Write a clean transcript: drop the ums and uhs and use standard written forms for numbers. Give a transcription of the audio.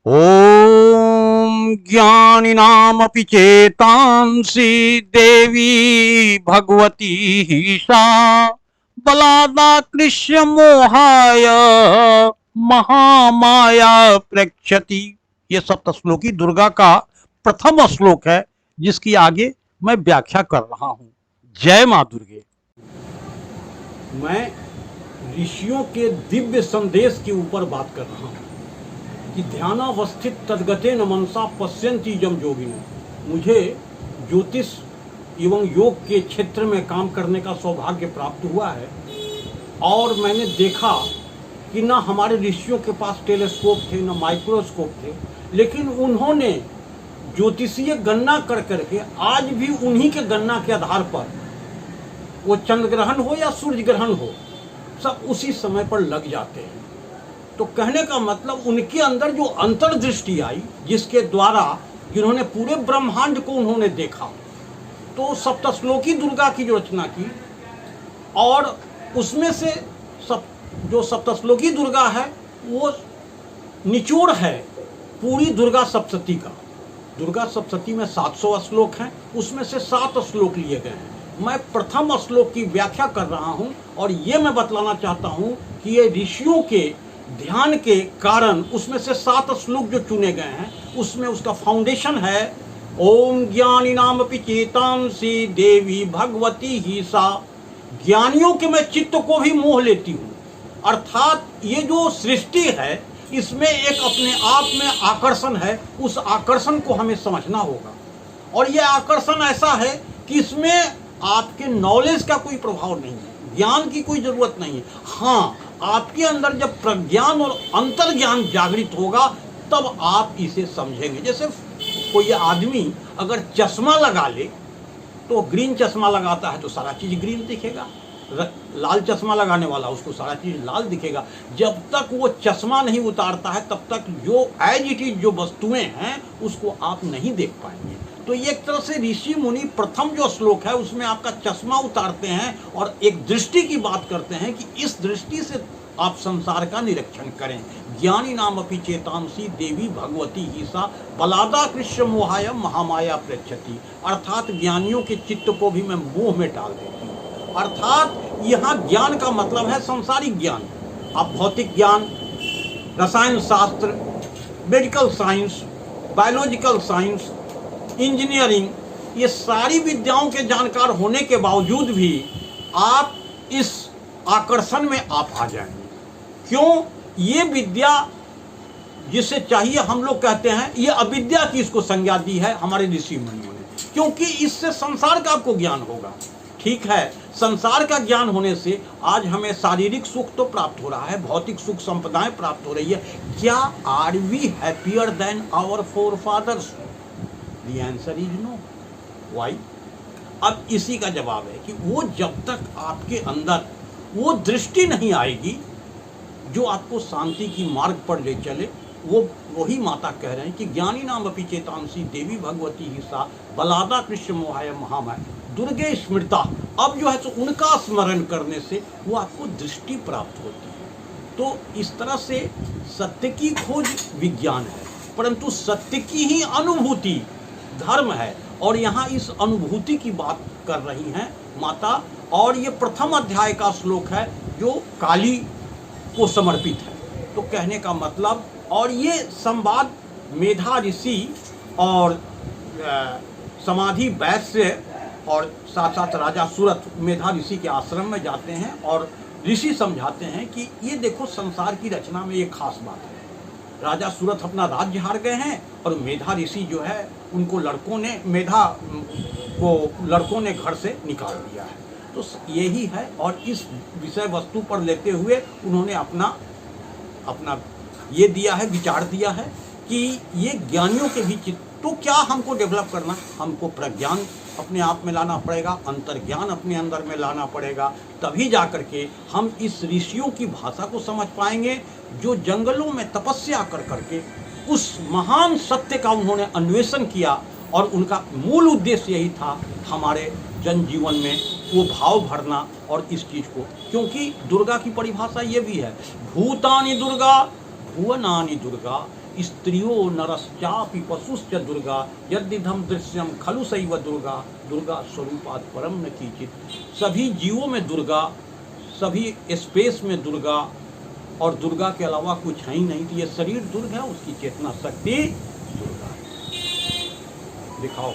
ॐ ज्ञानिनामपि चेतांसि देवी भगवती सा बलादाकृष्य मोहाय महामाया प्रक्षति। ये सप्तश्लोकी दुर्गा का प्रथम श्लोक है, जिसकी आगे मैं व्याख्या कर रहा हूं। जय मां दुर्गे। मैं ऋषियों के दिव्य संदेश के ऊपर बात कर रहा हूं कि ध्यानावस्थित तद्गते न मनसा पश्यन्ति जम योगिनो। मुझे ज्योतिष एवं योग के क्षेत्र में काम करने का सौभाग्य प्राप्त हुआ है और मैंने देखा कि ना हमारे ऋषियों के पास टेलीस्कोप थे, ना माइक्रोस्कोप थे, लेकिन उन्होंने ज्योतिषीय गणना कर करके आज भी उन्हीं के गणना के आधार पर वो चंद्र ग्रहण हो या सूर्य ग्रहण हो, सब उसी समय पर लग जाते हैं। तो कहने का मतलब उनके अंदर जो अंतर्दृष्टि आई, जिसके द्वारा जिन्होंने पूरे ब्रह्मांड को उन्होंने देखा, तो सप्तश्लोकी दुर्गा की जो रचना की और उसमें से जो सप्तश्लोकी दुर्गा है वो निचोड़ है पूरी दुर्गा सप्तशती का। दुर्गा सप्तशती में 700 श्लोक हैं, उसमें से 7 श्लोक लिए गए हैं। मैं प्रथम श्लोक की व्याख्या कर रहा हूं और ये मैं बतलाना चाहता हूं कि ये ऋषियों के ध्यान के कारण उसमें से 7 श्लोक जो चुने गए हैं, उसमें उसका फाउंडेशन है ओम ज्ञानिनामपि चेतांसि देवी भगवती ही सा। ज्ञानियों के मैं चित्त को भी मोह लेती हूँ, अर्थात ये जो सृष्टि है इसमें एक अपने आप में आकर्षण है, उस आकर्षण को हमें समझना होगा। और ये आकर्षण ऐसा है कि इसमें आपके नॉलेज का कोई प्रभाव नहीं है, ज्ञान की कोई जरूरत नहीं है। हाँ, आपके अंदर जब प्रज्ञान और अंतर्ज्ञान जागृत होगा तब आप इसे समझेंगे। जैसे कोई आदमी अगर चश्मा लगा ले तो ग्रीन चश्मा लगाता है तो सारा चीज ग्रीन दिखेगा, लाल चश्मा लगाने वाला उसको सारा चीज लाल दिखेगा। जब तक वो चश्मा नहीं उतारता है तब तक जो एज इट इज जो वस्तुएं हैं उसको आप नहीं देख पाएंगे। तो ये एक तरह से ऋषि मुनि प्रथम जो श्लोक है उसमें आपका चश्मा उतारते हैं और एक दृष्टि की बात करते हैं कि इस दृष्टि से आप संसार का निरीक्षण करें। ज्ञानी नाम अपि चेतांसी देवी भगवती ही सा बलादा कृष्ण मोहाय महामाया प्रक्षति। अर्थात ज्ञानियों के चित्त को भी मैं मोह में डाल देती हूँ। अर्थात यहाँ ज्ञान का मतलब है संसारिक ज्ञान। आप भौतिक ज्ञान, रसायन शास्त्र, medical science, biological science, engineering, ये सारी विद्याओं के जानकार होने के बावजूद भी आप इस आकर्षण में आप आ जाएंगे। क्यों? ये विद्या जिसे चाहिए हम लोग कहते हैं ये अविद्या की इसको संज्ञा दी है हमारे ऋषि मुनियों ने, क्योंकि इससे संसार का आपको ज्ञान होगा। ठीक है, संसार का ज्ञान होने से आज हमें शारीरिक सुख तो प्राप्त हो रहा है, भौतिक सुख संपदाएं प्राप्त हो रही है। क्या are we happier than our forefathers? The answer is no. Why? अब इसी का जवाब है कि वो जब तक आपके अंदर वो दृष्टि नहीं आएगी जो आपको शांति की मार्ग पर ले चले, वो वही माता कह रहे हैं कि ज्ञानी नाम अपि चेतांसी देवी भगवती ही सा बलादा कृष्ण मोहाय महामाया दुर्गे स्मृता। अब जो है तो उनका स्मरण करने से वो आपको दृष्टि प्राप्त होती है। तो इस तरह से सत्य की खोज विज्ञान है, परंतु सत्य की ही अनुभूति धर्म है। और यहाँ इस अनुभूति की बात कर रही हैं माता, और ये प्रथम अध्याय का श्लोक है जो काली को समर्पित है। तो कहने का मतलब, और ये संवाद मेधा ऋषि और समाधि वैश्य और साथ साथ राजा सूरत मेधा ऋषि के आश्रम में जाते हैं और ऋषि समझाते हैं कि ये देखो संसार की रचना में ये खास बात है। राजा सूरत अपना राज्य हार गए हैं और मेधा ऋषि जो है उनको मेधा को लड़कों ने घर से निकाल दिया है। तो यही है, और इस विषय वस्तु पर लेते हुए उन्होंने अपना ये दिया है, विचार दिया है कि ये ज्ञानियों के भी चित्त। तो क्या हमको डेवलप करना, हमको प्रज्ञान अपने आप में लाना पड़ेगा, अंतर्ज्ञान अपने अंदर में लाना पड़ेगा, तभी जा करके हम इस ऋषियों की भाषा को समझ पाएंगे जो जंगलों में तपस्या कर करके उस महान सत्य का उन्होंने अन्वेषण किया। और उनका मूल उद्देश्य यही था हमारे जनजीवन में वो भाव भरना और इस चीज़ को, क्योंकि दुर्गा की परिभाषा ये भी है, भूतानि दुर्गा भुवनानि दुर्गा स्त्रियो नरश्चापि पशुश्च दुर्गा यद्दिधम दृश्यम खलु सैव दुर्गा दुर्गा स्वरूपात् परम न कीचित। सभी जीवों में दुर्गा, सभी स्पेस में दुर्गा, और दुर्गा के अलावा कुछ है ही नहीं। तो ये शरीर दुर्गा है, उसकी चेतना शक्ति दुर्गा है। दिखाओ।